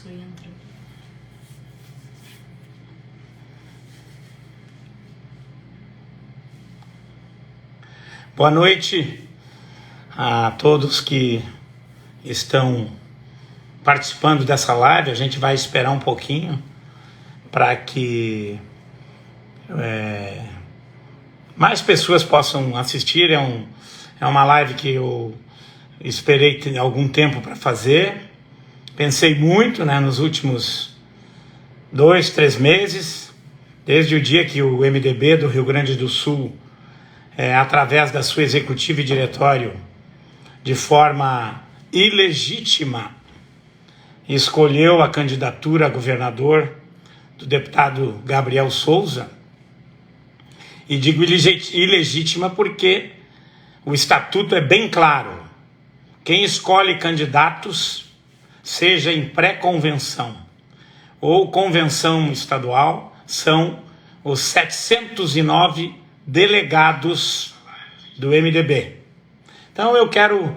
pessoa entra. Boa noite a todos que estão participando dessa live. A gente vai esperar um pouquinho para que mais pessoas possam assistir. É uma live que eu esperei algum tempo para fazer. Pensei muito, nos últimos 2, 3 meses, desde o dia que o MDB do Rio Grande do Sul, através da sua executiva e diretório, de forma ilegítima, escolheu a candidatura a governador do deputado Gabriel Souza. E digo ilegítima porque o estatuto é bem claro. Quem escolhe candidatos, seja em pré-convenção ou convenção estadual, são os 709 delegados do MDB. Então eu quero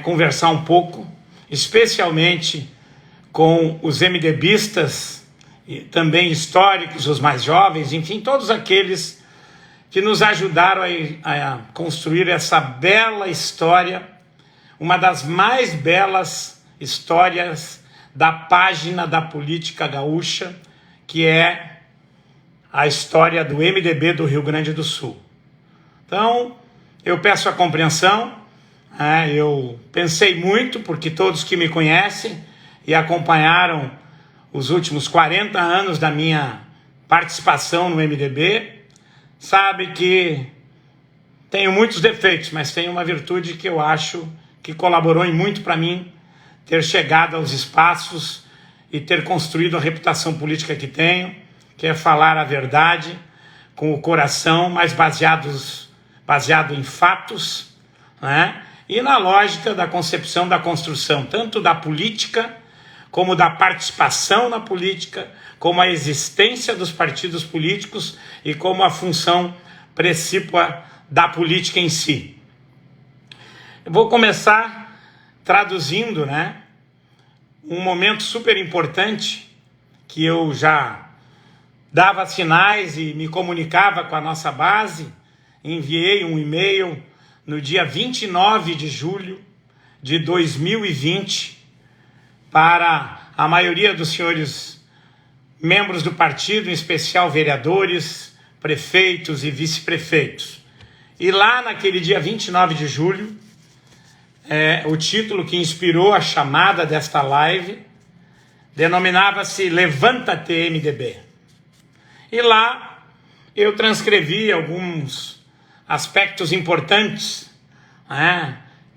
conversar um pouco, especialmente com os MDBistas, e também históricos, os mais jovens, enfim, todos aqueles que nos ajudaram a construir essa bela história, uma das mais belas histórias da página da política gaúcha, que é a história do MDB do Rio Grande do Sul. Então, eu peço a compreensão. Eu pensei muito, porque todos que me conhecem e acompanharam os últimos 40 anos da minha participação no MDB, sabem que tenho muitos defeitos, mas tenho uma virtude que eu acho que colaborou muito para mim ter chegado aos espaços e ter construído a reputação política que tenho, que é falar a verdade com o coração, mas baseado em fatos, e na lógica da concepção da construção, tanto da política, como da participação na política, como a existência dos partidos políticos e como a função precípua da política em si. Eu vou começar traduzindo, um momento super importante que eu já dava sinais e me comunicava com a nossa base. Enviei um e-mail no dia 29 de julho de 2020 para a maioria dos senhores membros do partido, em especial vereadores, prefeitos e vice-prefeitos. E lá naquele dia 29 de julho, o título que inspirou a chamada desta live denominava-se Levanta-te MDB. E lá eu transcrevi alguns aspectos importantes,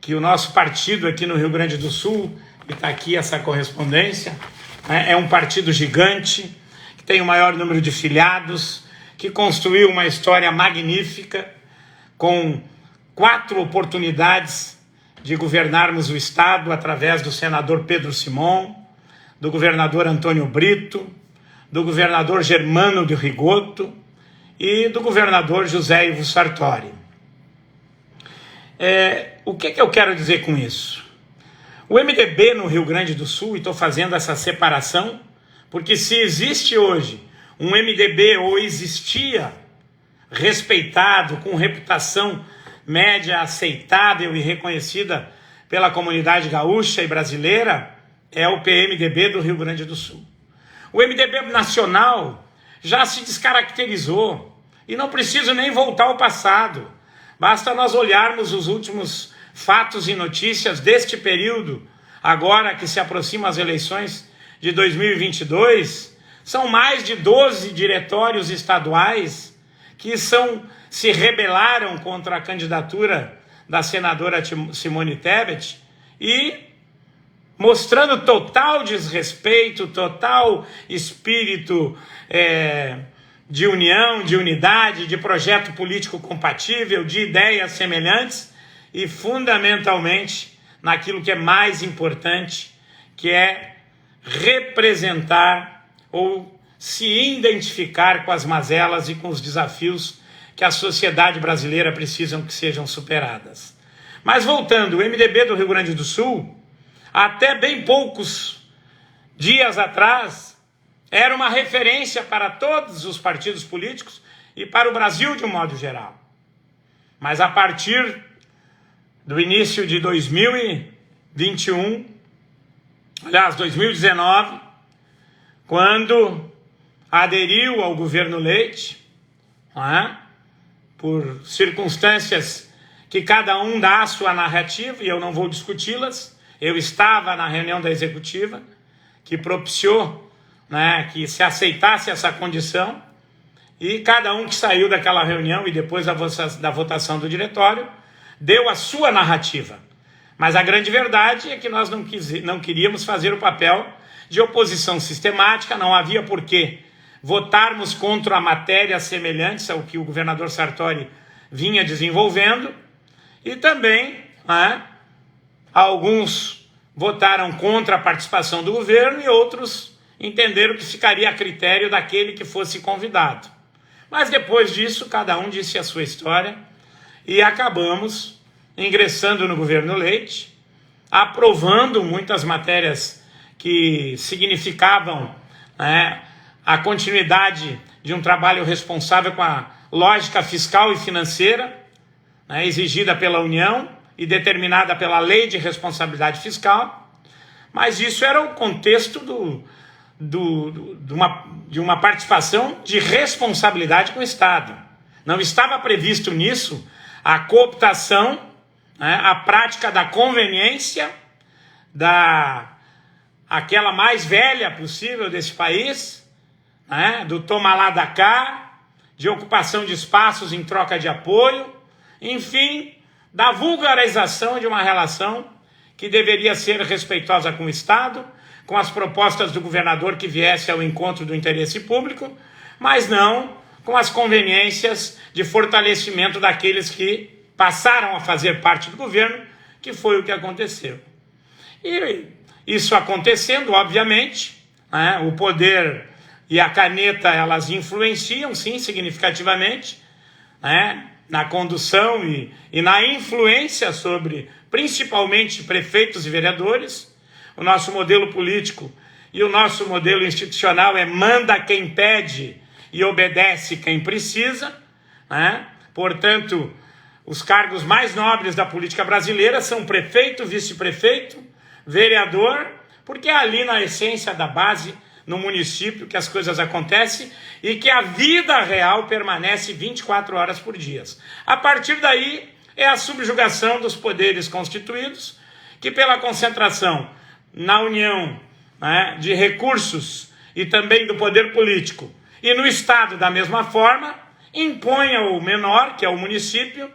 que o nosso partido aqui no Rio Grande do Sul, e está aqui essa correspondência, é um partido gigante, que tem o maior número de filiados, que construiu uma história magnífica, com 4 oportunidades de governarmos o Estado através do senador Pedro Simon, do governador Antônio Brito, do governador Germano de Rigoto e do governador José Ivo Sartori. O que eu quero dizer com isso? O MDB no Rio Grande do Sul, e estou fazendo essa separação, porque se existe hoje um MDB, ou existia, respeitado, com reputação média aceitável e reconhecida pela comunidade gaúcha e brasileira, é o PMDB do Rio Grande do Sul. O MDB nacional já se descaracterizou, e não preciso nem voltar ao passado, basta nós olharmos os últimos fatos e notícias deste período, agora que se aproximam as eleições de 2022, são mais de 12 diretórios estaduais que se rebelaram contra a candidatura da senadora Simone Tebet e mostrando total desrespeito, total espírito de união, de unidade, de projeto político compatível, de ideias semelhantes e, fundamentalmente, naquilo que é mais importante, que é representar ou se identificar com as mazelas e com os desafios que a sociedade brasileira precisam que sejam superadas. Mas voltando, o MDB do Rio Grande do Sul, até bem poucos dias atrás, era uma referência para todos os partidos políticos e para o Brasil de um modo geral. Mas a partir do início de 2021, aliás, 2019, quando aderiu ao governo Leite, por circunstâncias que cada um dá a sua narrativa, e eu não vou discuti-las. Eu estava na reunião da executiva, que propiciou, que se aceitasse essa condição, e cada um que saiu daquela reunião e depois da votação do diretório, deu a sua narrativa. Mas a grande verdade é que nós não queríamos fazer o papel de oposição sistemática, não havia porquê votarmos contra a matéria semelhante ao que o governador Sartori vinha desenvolvendo, e também alguns votaram contra a participação do governo e outros entenderam que ficaria a critério daquele que fosse convidado. Mas depois disso, cada um disse a sua história e acabamos ingressando no governo Leite, aprovando muitas matérias que significavam a continuidade de um trabalho responsável com a lógica fiscal e financeira, exigida pela União e determinada pela Lei de Responsabilidade Fiscal, mas isso era o contexto de uma participação de responsabilidade com o Estado. Não estava previsto nisso a cooptação, a prática da conveniência, aquela mais velha possível desse país, do toma lá da cá, de ocupação de espaços em troca de apoio, enfim, da vulgarização de uma relação que deveria ser respeitosa com o Estado, com as propostas do governador que viesse ao encontro do interesse público, mas não com as conveniências de fortalecimento daqueles que passaram a fazer parte do governo, que foi o que aconteceu. E isso acontecendo, obviamente, o poder e a caneta, elas influenciam, sim, significativamente, na condução e na influência sobre, principalmente, prefeitos e vereadores. O nosso modelo político e o nosso modelo institucional é manda quem pede e obedece quem precisa. Portanto, os cargos mais nobres da política brasileira são prefeito, vice-prefeito, vereador, porque é ali na essência da base, no município, que as coisas acontecem e que a vida real permanece 24 horas por dia. A partir daí é a subjugação dos poderes constituídos, que pela concentração na união de recursos e também do poder político e no Estado da mesma forma, impõe ao menor, que é o município,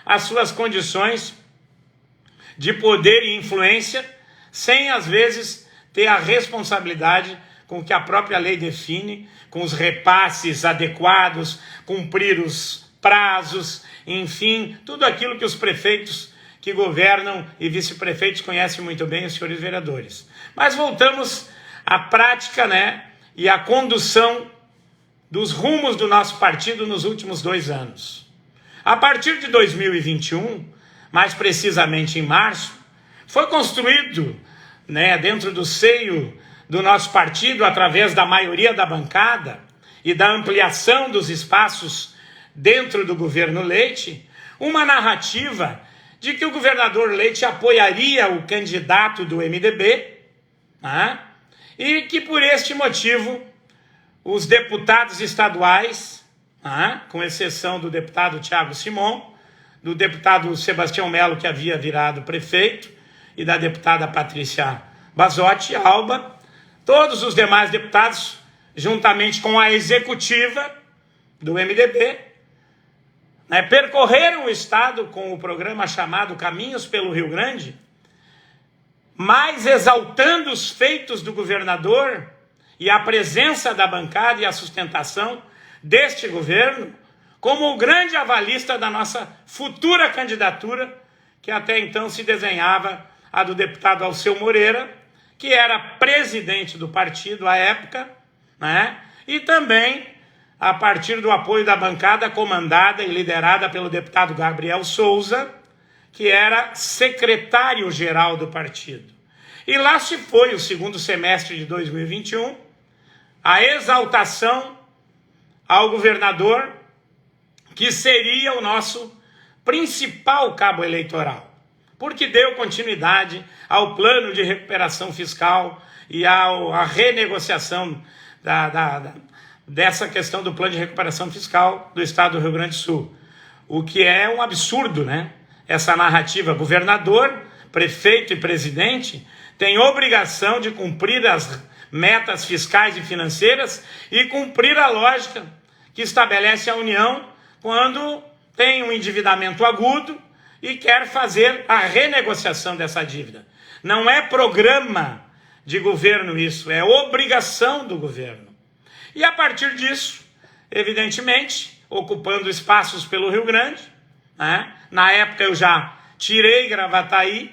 as suas condições de poder e influência, sem às vezes ter a responsabilidade com o que a própria lei define, com os repasses adequados, cumprir os prazos, enfim, tudo aquilo que os prefeitos que governam e vice-prefeitos conhecem muito bem, os senhores vereadores. Mas voltamos à prática, e à condução dos rumos do nosso partido nos últimos 2 anos. A partir de 2021, mais precisamente em março, foi construído dentro do seio do nosso partido, através da maioria da bancada e da ampliação dos espaços dentro do governo Leite, uma narrativa de que o governador Leite apoiaria o candidato do MDB, e que por este motivo os deputados estaduais, com exceção do deputado Thiago Simon, do deputado Sebastião Melo, que havia virado prefeito, e da deputada Patrícia Basotti Alba, todos os demais deputados, juntamente com a executiva do MDB, percorreram o Estado com o programa chamado Caminhos pelo Rio Grande, mais exaltando os feitos do governador e a presença da bancada e a sustentação deste governo como o grande avalista da nossa futura candidatura, que até então se desenhava a do deputado Alceu Moreira, que era presidente do partido à época, e também a partir do apoio da bancada comandada e liderada pelo deputado Gabriel Souza, que era secretário-geral do partido. E lá se foi o segundo semestre de 2021, a exaltação ao governador, que seria o nosso principal cabo eleitoral, porque deu continuidade ao plano de recuperação fiscal e à renegociação dessa questão do plano de recuperação fiscal do estado do Rio Grande do Sul. O que é um absurdo, né? Essa narrativa, governador, prefeito e presidente têm obrigação de cumprir as metas fiscais e financeiras e cumprir a lógica que estabelece a União quando tem um endividamento agudo e quer fazer a renegociação dessa dívida. Não é programa de governo isso, é obrigação do governo. E a partir disso, evidentemente, ocupando espaços pelo Rio Grande, né? Na época eu já tirei Gravataí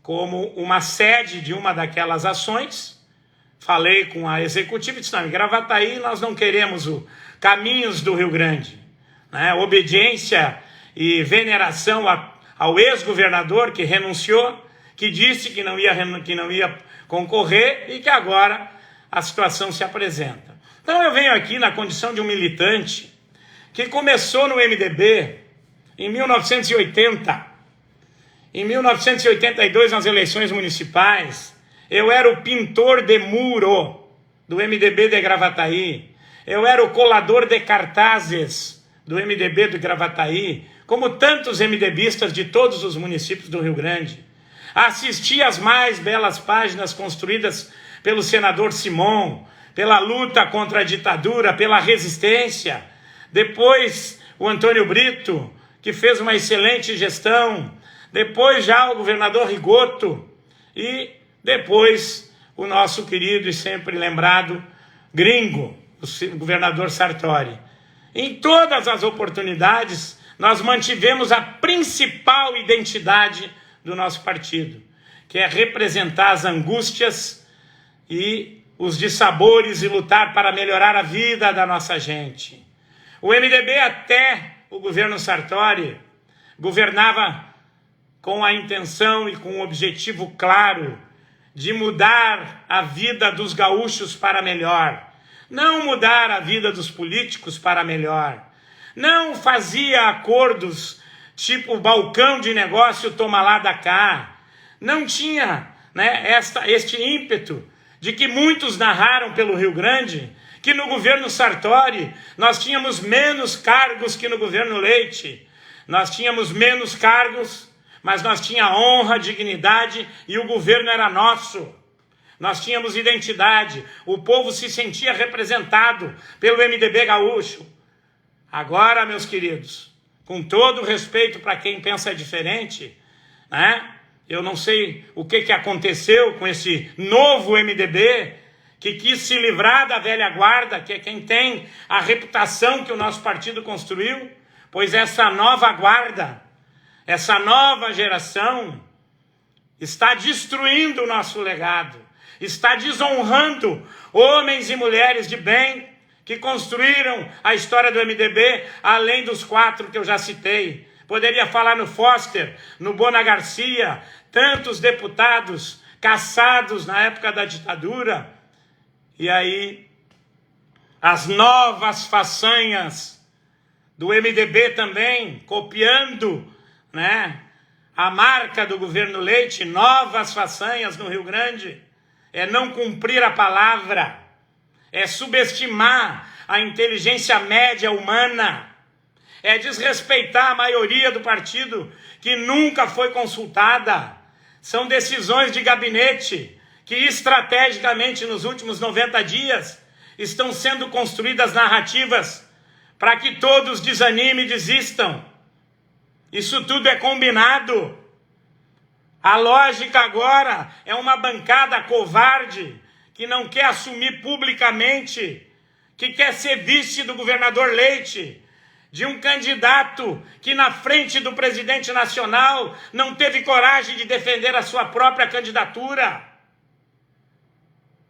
como uma sede de uma daquelas ações, falei com a executiva e disse, não, em Gravataí nós não queremos o Caminhos do Rio Grande, né? Obediência e veneração ao ex-governador que renunciou, que disse que não ia concorrer e que agora a situação se apresenta. Então eu venho aqui na condição de um militante que começou no MDB em 1980. Em 1982, nas eleições municipais, eu era o pintor de muro do MDB de Gravataí. Eu era o colador de cartazes do MDB de Gravataí, como tantos MDBistas de todos os municípios do Rio Grande. Assisti às mais belas páginas construídas pelo senador Simon, pela luta contra a ditadura, pela resistência. Depois, o Antônio Brito, que fez uma excelente gestão. Depois, já o governador Rigoto. E depois, o nosso querido e sempre lembrado gringo, o governador Sartori. Em todas as oportunidades, nós mantivemos a principal identidade do nosso partido, que é representar as angústias e os dissabores e lutar para melhorar a vida da nossa gente. O MDB, até o governo Sartori, governava com a intenção e com o objetivo claro de mudar a vida dos gaúchos para melhor. Não mudar a vida dos políticos para melhor. Não fazia acordos tipo balcão de negócio toma lá da cá. Não tinha, né, este ímpeto de que muitos narraram pelo Rio Grande, que no governo Sartori nós tínhamos menos cargos que no governo Leite. Nós tínhamos menos cargos, mas nós tínhamos honra, dignidade e o governo era nosso. Nós tínhamos identidade, o povo se sentia representado pelo MDB gaúcho. Agora, meus queridos, com todo respeito para quem pensa diferente, né? Eu não sei o que aconteceu com esse novo MDB que quis se livrar da velha guarda, que é quem tem a reputação que o nosso partido construiu, pois essa nova guarda, essa nova geração está destruindo o nosso legado, está desonrando homens e mulheres de bem que construíram a história do MDB, além dos 4 que eu já citei. Poderia falar no Foster, no Bona Garcia, tantos deputados caçados na época da ditadura. E aí, as novas façanhas do MDB também, copiando, né, a marca do governo Leite, novas façanhas no Rio Grande, é não cumprir a palavra, é subestimar a inteligência média humana, é desrespeitar a maioria do partido que nunca foi consultada. São decisões de gabinete que estrategicamente nos últimos 90 dias estão sendo construídas narrativas para que todos desanimem e desistam. Isso tudo é combinado. A lógica agora é uma bancada covarde que não quer assumir publicamente, que quer ser vice do governador Leite, de um candidato que na frente do presidente nacional não teve coragem de defender a sua própria candidatura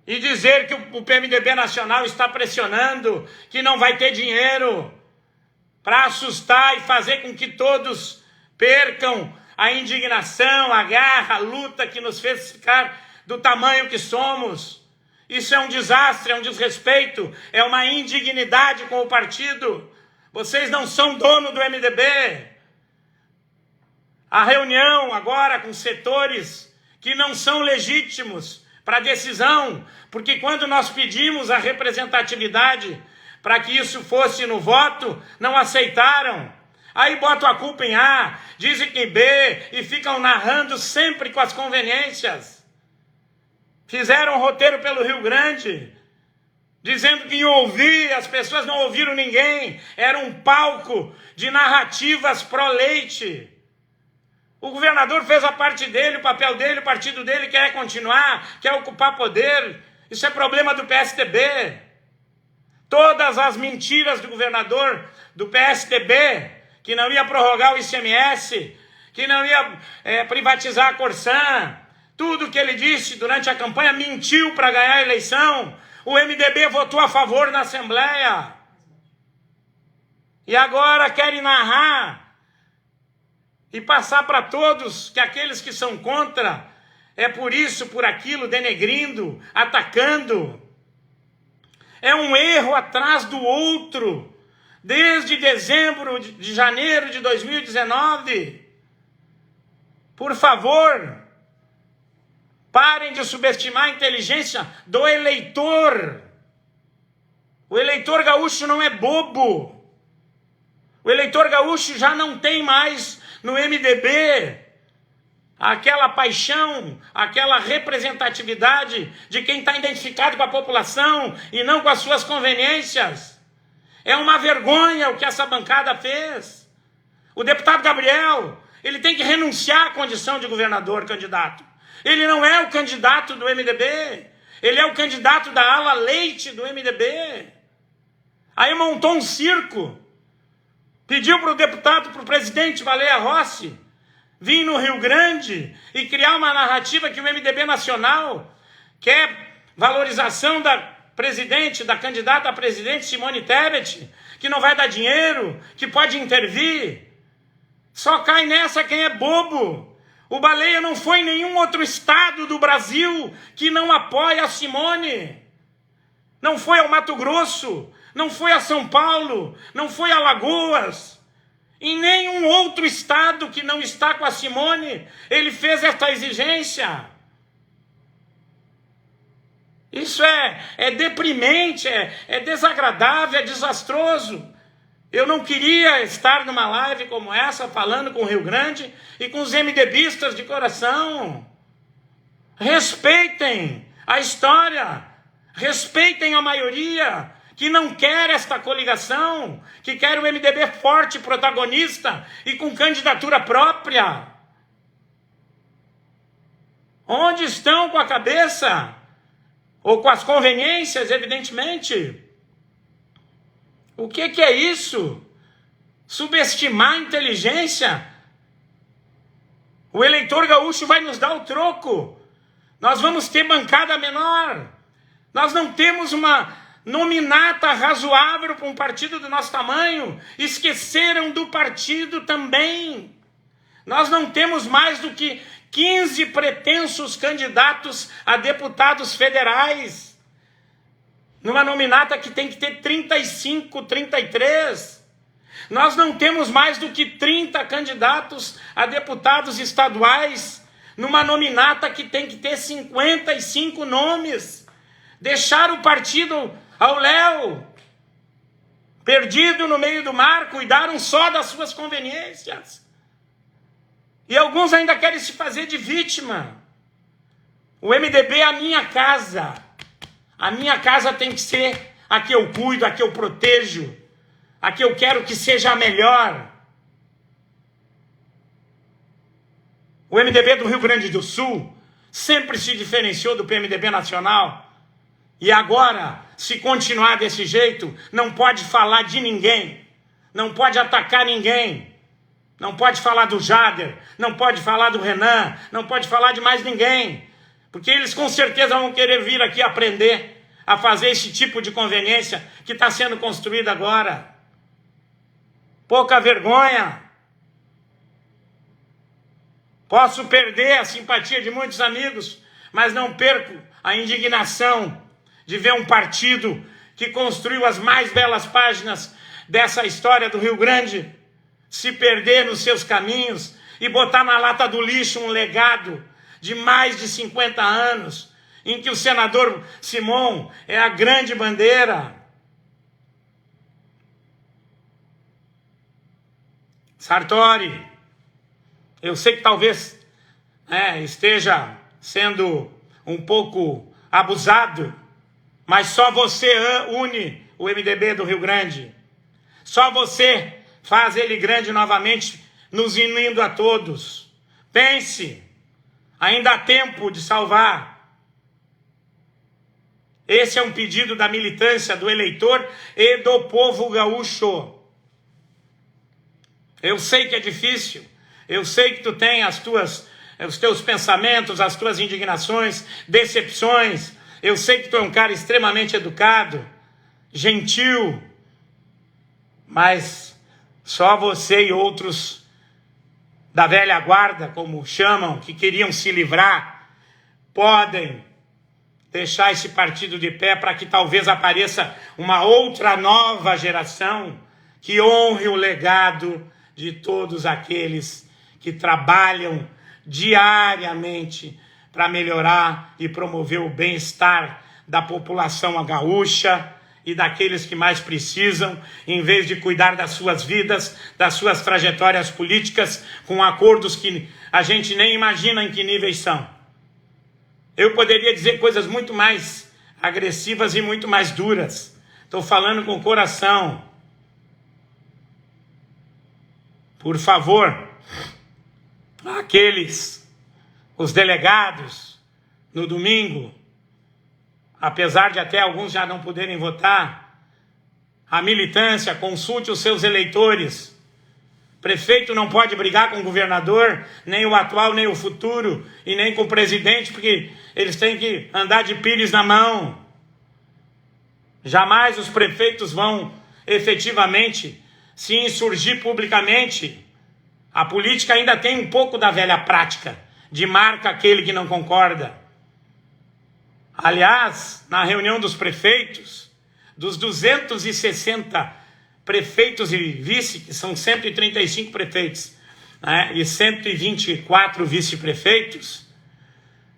e dizer que o PMDB nacional está pressionando, que não vai ter dinheiro, para assustar e fazer com que todos percam a indignação, a garra, a luta que nos fez ficar do tamanho que somos. Isso é um desastre, é um desrespeito, é uma indignidade com o partido. Vocês não são dono do MDB. A reunião agora com setores que não são legítimos para decisão, porque quando nós pedimos a representatividade para que isso fosse no voto, não aceitaram. Aí botam a culpa em A, dizem que em B e ficam narrando sempre com as conveniências. Fizeram um roteiro pelo Rio Grande, dizendo que iam ouvir, as pessoas não ouviram ninguém. Era um palco de narrativas pró-leite. O governador fez a parte dele, o papel dele, o partido dele quer continuar, quer ocupar poder. Isso é problema do PSDB. Todas as mentiras do governador do PSDB, que não ia prorrogar o ICMS, que não ia privatizar a Corsan, tudo que ele disse durante a campanha, mentiu para ganhar a eleição. O MDB votou a favor na Assembleia. E agora querem narrar e passar para todos que aqueles que são contra é por isso, por aquilo, denegrindo, atacando. É um erro atrás do outro, desde de janeiro de 2019. Por favor, parem de subestimar a inteligência do eleitor. O eleitor gaúcho não é bobo. O eleitor gaúcho já não tem mais no MDB aquela paixão, aquela representatividade de quem está identificado com a população e não com as suas conveniências. É uma vergonha o que essa bancada fez. O deputado Gabriel, ele tem que renunciar à condição de governador candidato. Ele não é o candidato do MDB, ele é o candidato da ala leite do MDB. Aí montou um circo, pediu para o deputado, para o presidente Baleia Rossi, vir no Rio Grande e criar uma narrativa que o MDB nacional quer valorização da presidente, da candidata a presidente Simone Tebet, que não vai dar dinheiro, que pode intervir. Só cai nessa quem é bobo. O Baleia não foi em nenhum outro estado do Brasil que não apoia a Simone. Não foi ao Mato Grosso, não foi a São Paulo, não foi a Alagoas. Em nenhum outro estado que não está com a Simone, ele fez esta exigência. Isso é deprimente, é desagradável, é desastroso. Eu não queria estar numa live como essa, falando com o Rio Grande e com os MDBistas de coração. Respeitem a história, respeitem a maioria que não quer esta coligação, que quer o MDB forte, protagonista e com candidatura própria. Onde estão com a cabeça? Ou com as conveniências, evidentemente. O que é isso? Subestimar a inteligência? O eleitor gaúcho vai nos dar o troco. Nós vamos ter bancada menor. Nós não temos uma nominata razoável para um partido do nosso tamanho. Esqueceram do partido também. Nós não temos mais do que 15 pretensos candidatos a deputados federais. Numa nominata que tem que ter 35, 33. Nós não temos mais do que 30 candidatos a deputados estaduais, numa nominata que tem que ter 55 nomes. Deixar o partido ao léu, perdido no meio do mar, cuidaram só das suas conveniências. E alguns ainda querem se fazer de vítima. O MDB é a minha casa. A minha casa tem que ser a que eu cuido, a que eu protejo, a que eu quero que seja a melhor. O MDB do Rio Grande do Sul sempre se diferenciou do PMDB nacional. E agora, se continuar desse jeito, não pode falar de ninguém, não pode atacar ninguém, não pode falar do Jader, não pode falar do Renan, não pode falar de mais ninguém. Porque eles com certeza vão querer vir aqui aprender a fazer esse tipo de conveniência que está sendo construída agora. Pouca vergonha. Posso perder a simpatia de muitos amigos, mas não perco a indignação de ver um partido que construiu as mais belas páginas dessa história do Rio Grande se perder nos seus caminhos e botar na lata do lixo um legado de mais de 50 anos, em que o senador Simão é a grande bandeira. Sartori, eu sei que talvez esteja sendo um pouco abusado, mas só você une o MDB do Rio Grande. Só você faz ele grande novamente, nos unindo a todos. Pense, ainda há tempo de salvar. Esse é um pedido da militância, do eleitor e do povo gaúcho. Eu sei que é difícil, eu sei que tu tem os teus pensamentos, as tuas indignações, decepções. Eu sei que tu é um cara extremamente educado, gentil, mas só você e outros da velha guarda, como chamam, que queriam se livrar, podem deixar esse partido de pé para que talvez apareça uma outra nova geração que honre o legado de todos aqueles que trabalham diariamente para melhorar e promover o bem-estar da população gaúcha e daqueles que mais precisam, em vez de cuidar das suas vidas, das suas trajetórias políticas, com acordos que a gente nem imagina em que níveis são. Eu poderia dizer coisas muito mais agressivas e muito mais duras. Estou falando com o coração. Por favor, os delegados, no domingo, apesar de até alguns já não poderem votar, a militância, consulte os seus eleitores. Prefeito não pode brigar com o governador, nem o atual, nem o futuro, e nem com o presidente, porque eles têm que andar de pires na mão. Jamais os prefeitos vão efetivamente se insurgir publicamente. A política ainda tem um pouco da velha prática de marca aquele que não concorda. Aliás, na reunião dos prefeitos, dos 260 prefeitos e vice, que são 135 prefeitos, né, e 124 vice-prefeitos,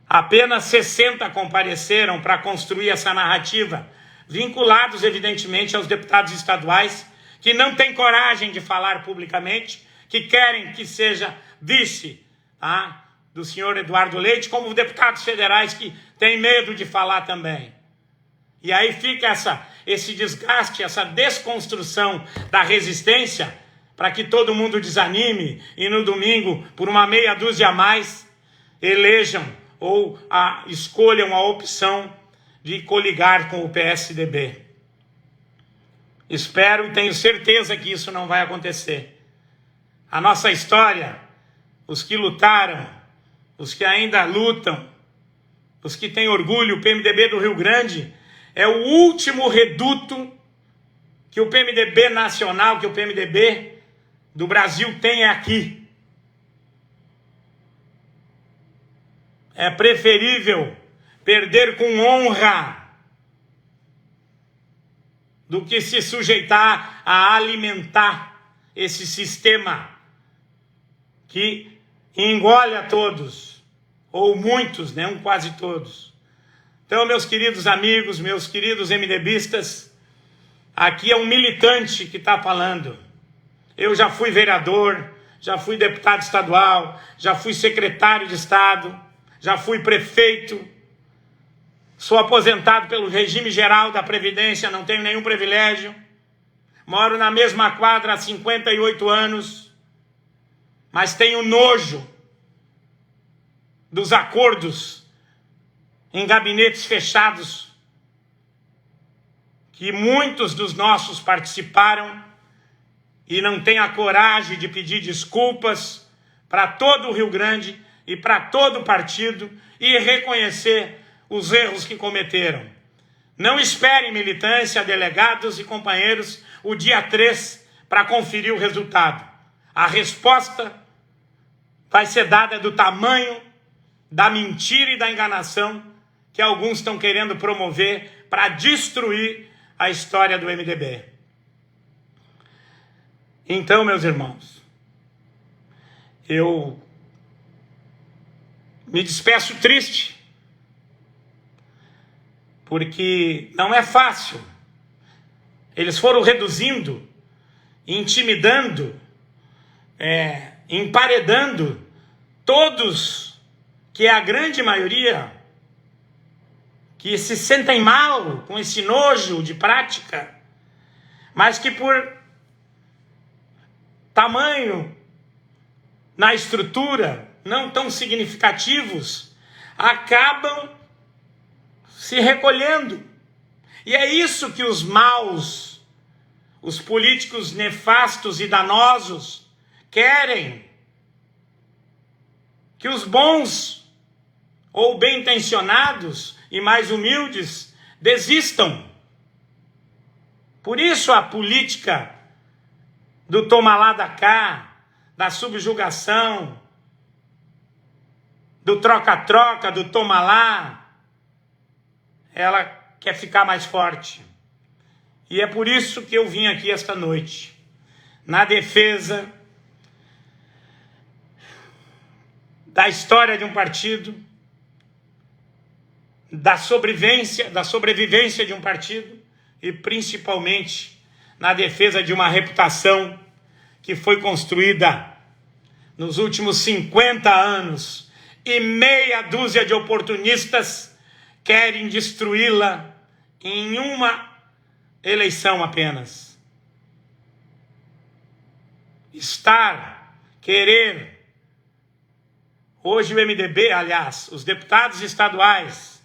apenas 60 compareceram para construir essa narrativa, vinculados evidentemente aos deputados estaduais, que não têm coragem de falar publicamente, que querem que seja vice do senhor Eduardo Leite, como deputados federais que têm medo de falar também. E aí fica esse desgaste, essa desconstrução da resistência, para que todo mundo desanime e no domingo, por uma meia dúzia a mais, elejam ou escolham a opção de coligar com o PSDB. Espero e tenho certeza que isso não vai acontecer. A nossa história, os que lutaram, os que ainda lutam, os que têm orgulho, o PMDB do Rio Grande é o último reduto que o PMDB nacional, que o PMDB do Brasil tem aqui. É preferível perder com honra do que se sujeitar a alimentar esse sistema que engole a todos, ou muitos, não quase todos. Então, meus queridos amigos, meus queridos MDBistas, aqui é um militante que está falando. Eu já fui vereador, já fui deputado estadual, já fui secretário de Estado, já fui prefeito, sou aposentado pelo regime geral da Previdência, não tenho nenhum privilégio, moro na mesma quadra há 58 anos, mas tenho nojo dos acordos em gabinetes fechados que muitos dos nossos participaram e não têm a coragem de pedir desculpas para todo o Rio Grande e para todo o partido e reconhecer os erros que cometeram. Não esperem, militância, delegados e companheiros, o dia 3 para conferir o resultado. A resposta vai ser dada do tamanho da mentira e da enganação que alguns estão querendo promover para destruir a história do MDB. Então, meus irmãos, eu me despeço triste, porque não é fácil. Eles foram reduzindo, intimidando, emparedando todos, que é a grande maioria, que se sentem mal com esse nojo de prática, mas que por tamanho na estrutura não tão significativos, acabam se recolhendo. E é isso que os maus, os políticos nefastos e danosos querem. Que os bons ou bem-intencionados e mais humildes desistam. Por isso a política do toma lá da cá, da subjugação, do troca-troca, do toma lá, ela quer ficar mais forte. E é por isso que eu vim aqui esta noite, na defesa da história de um partido, da sobrevivência de um partido e principalmente na defesa de uma reputação que foi construída nos últimos 50 anos e meia dúzia de oportunistas querem destruí-la em uma eleição apenas. Querer, hoje o MDB, aliás, os deputados estaduais,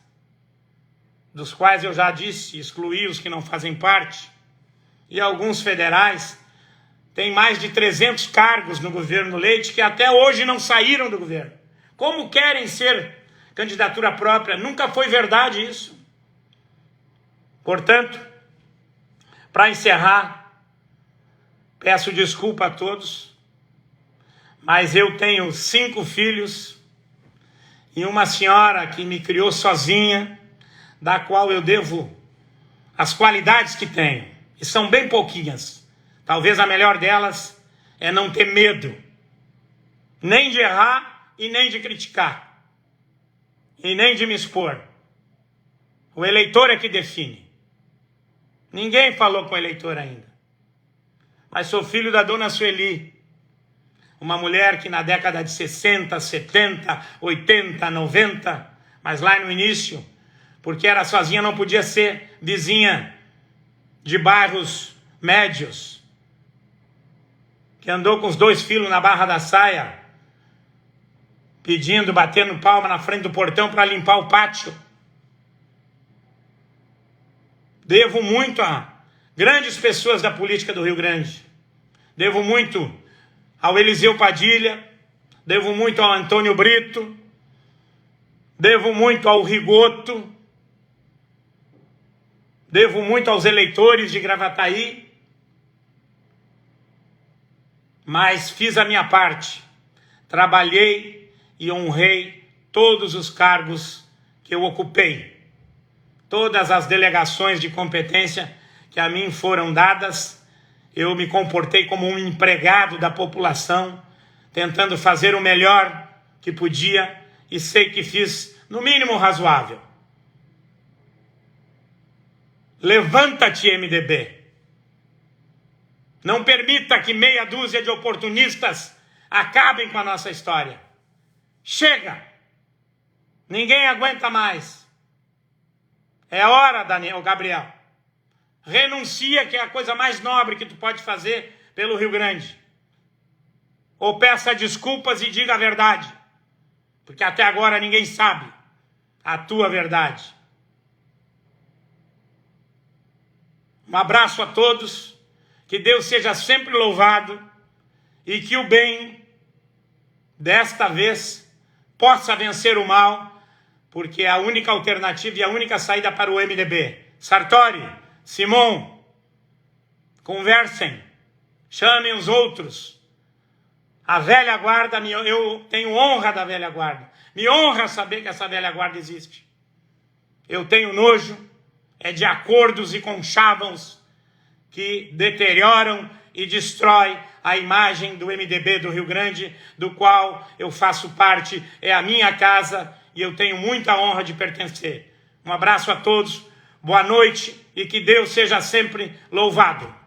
dos quais eu já disse, excluí os que não fazem parte, e alguns federais, tem mais de 300 cargos no governo Leite que até hoje não saíram do governo. Como querem ser candidatura própria? Nunca foi verdade isso. Portanto, para encerrar, peço desculpa a todos, mas eu tenho 5 filhos e uma senhora que me criou sozinha, da qual eu devo as qualidades que tenho, e são bem pouquinhas. Talvez a melhor delas é não ter medo, nem de errar e nem de criticar, e nem de me expor. O eleitor é que define. Ninguém falou com o eleitor ainda. Mas sou filho da dona Sueli, uma mulher que na década de 60, 70, 80, 90, mas lá no início, porque era sozinha, não podia ser vizinha de bairros médios, que andou com os 2 filhos na barra da saia, pedindo, batendo palma na frente do portão para limpar o pátio. Devo muito a grandes pessoas da política do Rio Grande. Devo muito ao Eliseu Padilha, devo muito ao Antônio Brito, devo muito ao Rigoto, devo muito aos eleitores de Gravataí, mas fiz a minha parte, trabalhei e honrei todos os cargos que eu ocupei, todas as delegações de competência que a mim foram dadas. Eu me comportei como um empregado da população, tentando fazer o melhor que podia, e sei que fiz no mínimo razoável. Levanta-te, MDB. Não permita que meia dúzia de oportunistas acabem com a nossa história. Chega! Ninguém aguenta mais. É hora, Gabriel. Renuncia, que é a coisa mais nobre que tu pode fazer pelo Rio Grande. Ou peça desculpas e diga a verdade. Porque até agora ninguém sabe a tua verdade. Um abraço a todos. Que Deus seja sempre louvado e que o bem, desta vez, possa vencer o mal, porque é a única alternativa e a única saída para o MDB. Sartori, Simon, conversem, chamem os outros, A velha guarda, eu tenho honra da velha guarda. Me honra saber que essa velha guarda existe. Eu tenho nojo de acordos e conchavos que deterioram e destrói a imagem do MDB do Rio Grande, do qual eu faço parte, é a minha casa e eu tenho muita honra de pertencer. Um abraço a todos, boa noite e que Deus seja sempre louvado.